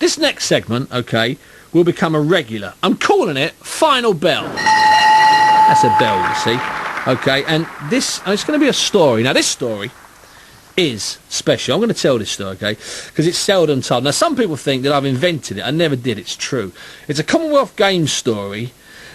this next segment, okay, will become a regular. I'm calling it Final Bell. That's a bell, you see. Okay, and it's going to be a story. Now, this story is special. I'm going to tell this story, okay, because it's seldom told. Now, some people think that I've invented it. I never did. It's true. It's a Commonwealth Games story.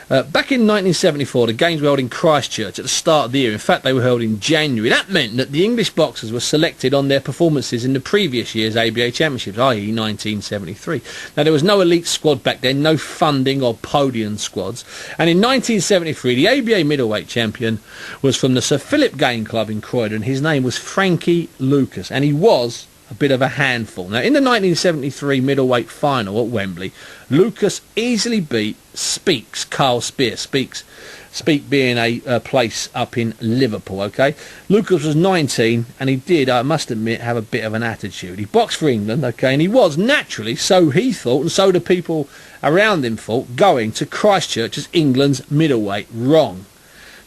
Back in 1974, the Games were held in Christchurch at the start of the year. In fact, they were held in January. That meant that the English boxers were selected on their performances in the previous year's ABA Championships, i.e. 1973. Now, there was no elite squad back then, no funding or podium squads. And in 1973, the ABA middleweight champion was from the Sir Philip Game Club in Croydon. His name was Frankie Lucas, and he was a bit of a handful. Now, in the 1973 middleweight final at Wembley, Lucas easily beat Carl Spear. Speak being a place up in Liverpool, okay? Lucas was 19, and he did, I must admit, have a bit of an attitude. He boxed for England, okay, and he was naturally, so he thought, and so the people around him thought, going to Christchurch as England's middleweight. Wrong.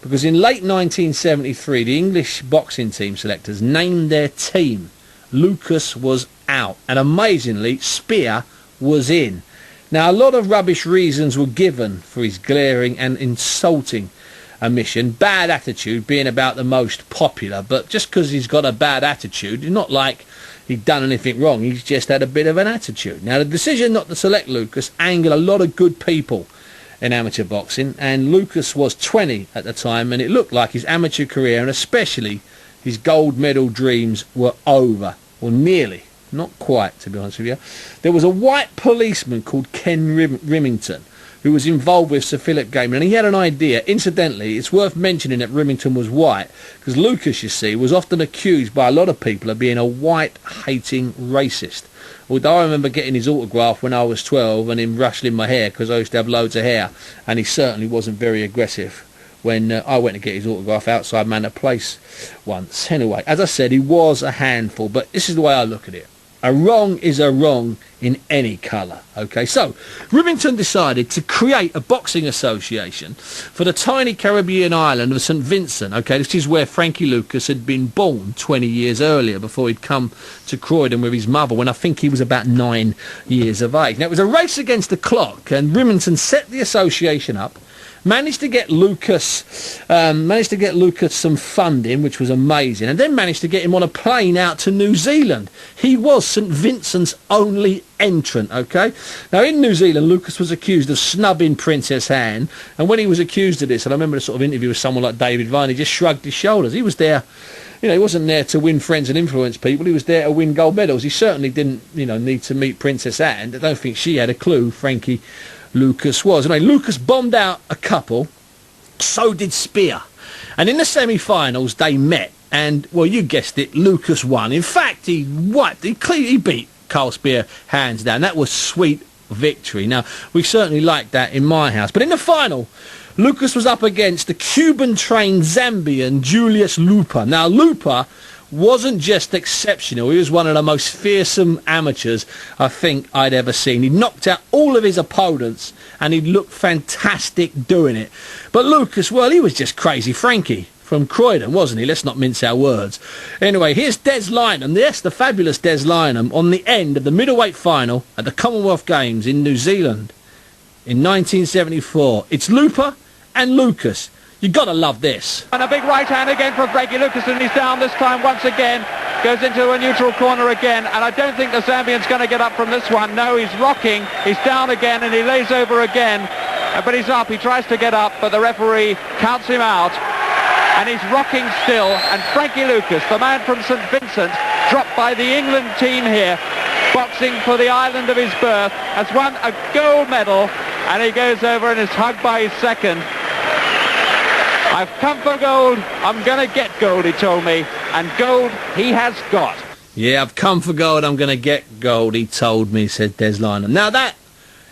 Because in late 1973, the English boxing team selectors named their team. Lucas was out, and amazingly, Spear was in. Now, a lot of rubbish reasons were given for his glaring and insulting omission. Bad attitude being about the most popular, but just because he's got a bad attitude, it's not like he'd done anything wrong. He's just had a bit of an attitude. Now, the decision not to select Lucas angered a lot of good people in amateur boxing, and Lucas was 20 at the time, and it looked like his amateur career, and especially his gold medal dreams, were over, or nearly. Not quite, to be honest with you. There was a white policeman called Ken Rimington who was involved with Sir Philip Game, and he had an idea. Incidentally, it's worth mentioning that Rimington was white, because Lucas, you see, was often accused by a lot of people of being a white-hating racist. Although I remember getting his autograph when I was 12 and him rustling my hair, because I used to have loads of hair, and he certainly wasn't very aggressive when I went to get his autograph outside Manor Place once. Anyway, as I said, he was a handful, but this is the way I look at it. A wrong is a wrong in any colour, okay? So, Rimington decided to create a boxing association for the tiny Caribbean island of St Vincent, okay? This is where Frankie Lucas had been born 20 years earlier, before he'd come to Croydon with his mother, when I think he was about 9 years of age. Now, it was a race against the clock, and Rimington set the association up, managed to get Lucas some funding, which was amazing, and then managed to get him on a plane out to New Zealand. He was St Vincent's only entrant, okay? Now, in New Zealand, Lucas was accused of snubbing Princess Anne, and when he was accused of this, and I remember a sort of interview with someone like David Vine, he just shrugged his shoulders. He was there, he wasn't there to win friends and influence people. He was there to win gold medals. He certainly didn't, need to meet Princess Anne. I don't think she had a clue Frankie Lucas was. Anyway, Lucas bombed out a couple, so did Spear. And in the semi-finals, they met, and, well, you guessed it, Lucas won. In fact, he beat Carl Spear hands down. That was sweet victory. Now, we certainly liked that in my house. But in the final, Lucas was up against the Cuban-trained Zambian Julius Lupa. Now, Lupa wasn't just exceptional, he was one of the most fearsome amateurs I think I'd ever seen. He knocked out all of his opponents, and he looked fantastic doing it. But Lucas, well, he was just crazy Frankie from Croydon, wasn't he? Let's not mince our words. Anyway, here's Des Lynam, yes, the fabulous Des Lynam, on the end of the middleweight final at the Commonwealth Games in New Zealand in 1974. It's Lupa and Lucas. You gotta love this. And a big right hand again from Frankie Lucas, and he's down this time once again. Goes into a neutral corner again, and I don't think the Zambian's going to get up from this one. No, he's rocking. He's down again, and he lays over again. But he's up. He tries to get up, but the referee counts him out. And he's rocking still. And Frankie Lucas, the man from St Vincent, dropped by the England team here, boxing for the island of his birth, has won a gold medal, and he goes over and is hugged by his second. I've come for gold, I'm going to get gold, he told me, and gold he has got. Yeah, I've come for gold, I'm going to get gold, he told me, said Des Lynam. Now that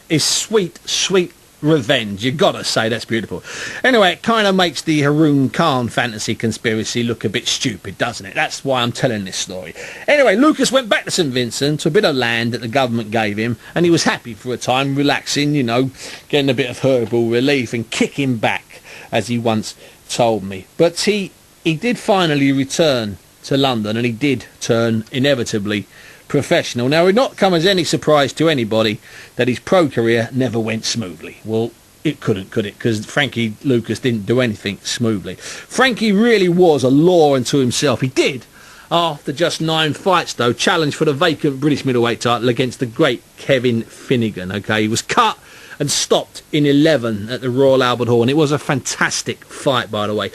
is sweet, sweet revenge. You've got to say that's beautiful. Anyway, it kind of makes the Haroon Khan fantasy conspiracy look a bit stupid, doesn't it? That's why I'm telling this story. Anyway, Lucas went back to St Vincent, to a bit of land that the government gave him, and he was happy for a time, relaxing, getting a bit of herbal relief and kicking back, as he once told me. But he did finally return to London, and he did turn inevitably professional. Now, it would not come as any surprise to anybody that his pro career never went smoothly. Well, it couldn't, could it? Because Frankie Lucas didn't do anything smoothly. Frankie really was a law unto himself. He did, after just 9 fights, though, challenge for the vacant British middleweight title against the great Kevin Finnegan. Okay, he was cut and stopped in 11 at the Royal Albert Hall, and it was a fantastic fight, by the way.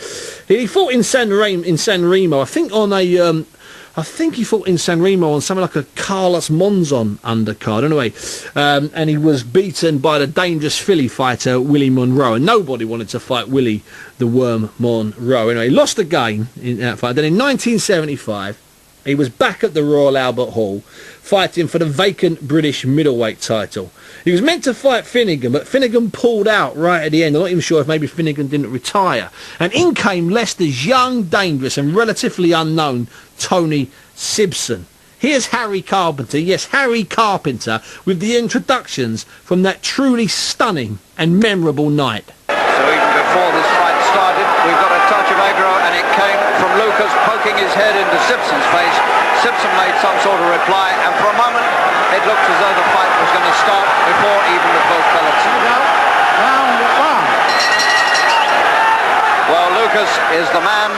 He fought in San Remo, I think on a I think he fought in San Remo on something like a Carlos Monzon undercard, anyway. And he was beaten by the dangerous Philly fighter, Willie Monroe. And nobody wanted to fight Willie the Worm Monroe. Anyway, he lost again in that fight. Then in 1975, he was back at the Royal Albert Hall, fighting for the vacant British middleweight title. He was meant to fight Finnegan, but Finnegan pulled out right at the end. I'm not even sure if maybe Finnegan didn't retire. And in came Leicester's young, dangerous and relatively unknown Tony Sibson. Here's Harry Carpenter, yes, Harry Carpenter, with the introductions from that truly stunning and memorable night. So even before this fight started, we've got a touch of aggro, and it came from Lucas poking his head into Sibson's face. Sibson made some sort of reply, and for a moment it looked as though the fight was going to start before even the first pellets. Round one. Well, Lucas is the man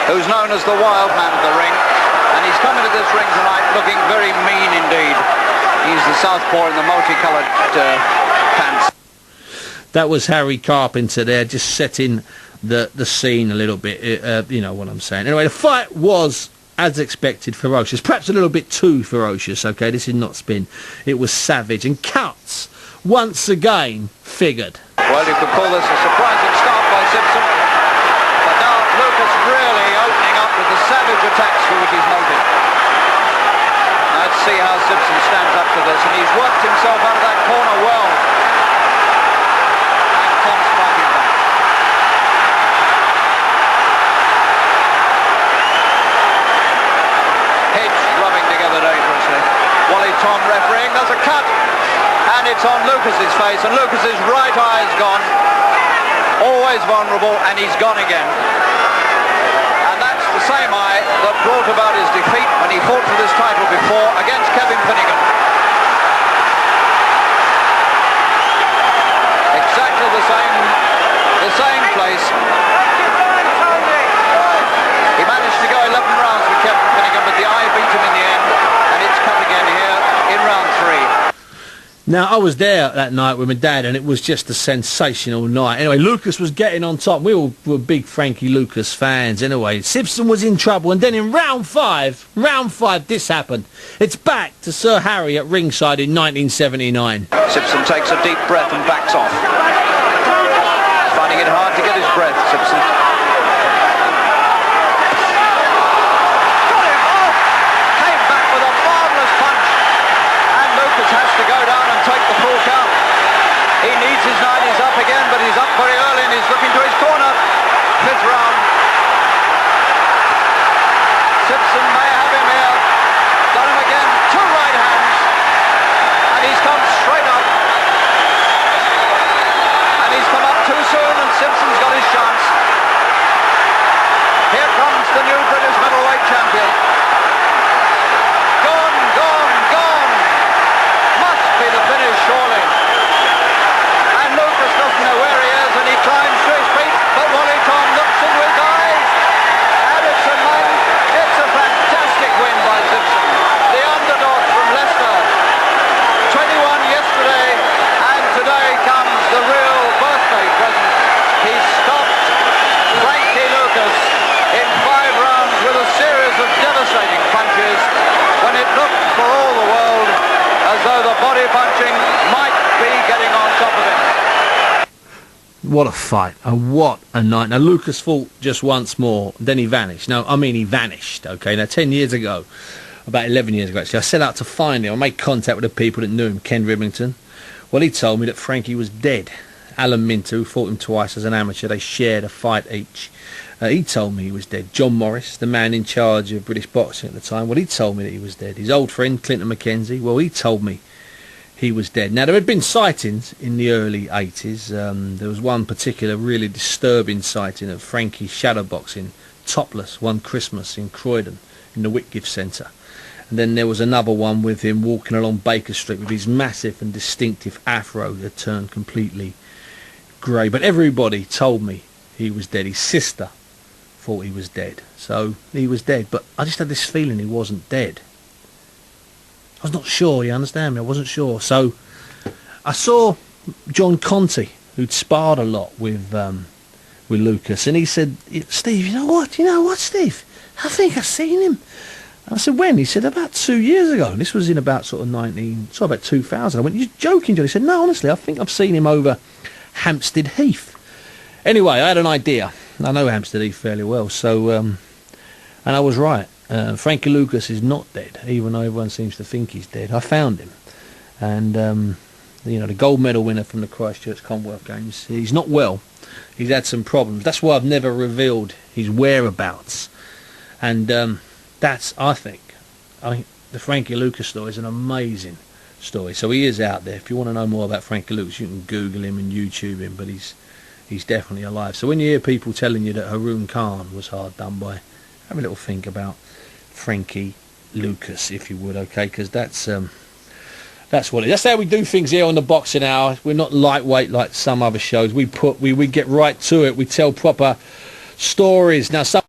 who's known as the wild man of the ring, and he's come into this ring tonight looking very mean indeed. He's the southpaw in the multicoloured pants. That was Harry Carpenter there, just setting the scene a little bit, you know what I'm saying. Anyway, the fight was, as expected, ferocious. Perhaps a little bit too ferocious, okay? This is not spin. It was savage, and cuts, once again, figured. Well, you could call this a surprising start by Sibson, but now Lucas really opening up with the savage attacks for which he's noted. Let's see how Sibson stands up to this, and he's worked himself out of that corner well. Comes fighting back. Heads rubbing together dangerously. Wally Tom refereeing. There's a cut, and it's on Lucas's face, and Lucas's right eye's gone. Always vulnerable, and he's gone again. And that's the same eye that brought about his defeat when he fought for this title before against Kevin Finnegan. Exactly the same place. He managed to go 11 rounds with Kevin Finnegan, but the eye beat him in the end, and it's cut again here in round 3. Now, I was there that night with my dad, and it was just a sensational night. Anyway, Lucas was getting on top. We all were big Frankie Lucas fans. Anyway, Sibson was in trouble, and then in round 5, this happened. It's back to Sir Harry at ringside in 1979. Sibson takes a deep breath and backs off. Finding it hard to get his breath, Sibson. Got him off! Came back with a marvellous punch. And Lucas has to go down and take the full count. He needs his 90s up again, but he's up very early and he's looking to his corner. 5th round. Sibson may have him here. Got him again. 2 right hands. And he's come straight up. And he's come up too soon, and Sibson's got his chance. Here comes the new British middleweight champion. Gone, gone, gone. Must be the finish, surely. And Lucas doesn't know where he is, and he climbs to his feet, but Wally Tom looks into his eyes. And it's a fantastic win by Sibson. The underdog from Leicester. 21 yesterday, and today comes the real birthday present. He stopped Frankie Lucas in 5 rounds with a series of devastating punches when it looked for all the world as though the body punching might be getting on top of him. What a fight, and what a night. Now, Lucas fought just once more, then he vanished. No, I mean he vanished, okay? Now, 10 years ago, about 11 years ago actually, I set out to find him. I made contact with the people that knew him, Ken Ribblington. Well, he told me that Frankie was dead. Alan Minter, who fought him twice as an amateur, they shared a fight each. He told me he was dead. John Morris, the man in charge of British boxing at the time, well, he told me that he was dead. His old friend, Clinton Mackenzie, well, he told me he was dead. Now, there had been sightings in the early 80s. There was one particular really disturbing sighting of Frankie shadowboxing topless one Christmas in Croydon, in the Whitgift Centre. And then there was another one with him walking along Baker Street with his massive and distinctive afro that turned completely grey. But everybody told me he was dead. His sister thought he was dead. So he was dead. But I just had this feeling he wasn't dead. I was not sure, you understand me? I wasn't sure. So I saw John Conte, who'd sparred a lot with Lucas, and he said, Steve, you know what, Steve? I think I've seen him. I said, when? He said, about 2 years ago. And this was in about sort of about 2000. I went, you're joking, John? He said, no, honestly, I think I've seen him over Hampstead Heath. Anyway, I had an idea. I know Hampstead Heath fairly well, so, and I was right. Frankie Lucas is not dead, even though everyone seems to think he's dead. I found him. And, the gold medal winner from the Christchurch Commonwealth Games, he's not well. He's had some problems. That's why I've never revealed his whereabouts. And I think the Frankie Lucas story is an amazing story. So he is out there. If you want to know more about Frankie Lucas, you can Google him and YouTube him, but he's definitely alive. So when you hear people telling you that Haroon Khan was hard done by, have a little think about Frankie Lucas, if you would, okay? Because that's what it is. That's how we do things here on the Boxing Hour. We're not lightweight like some other shows. We get right to it. We tell proper stories. Now, some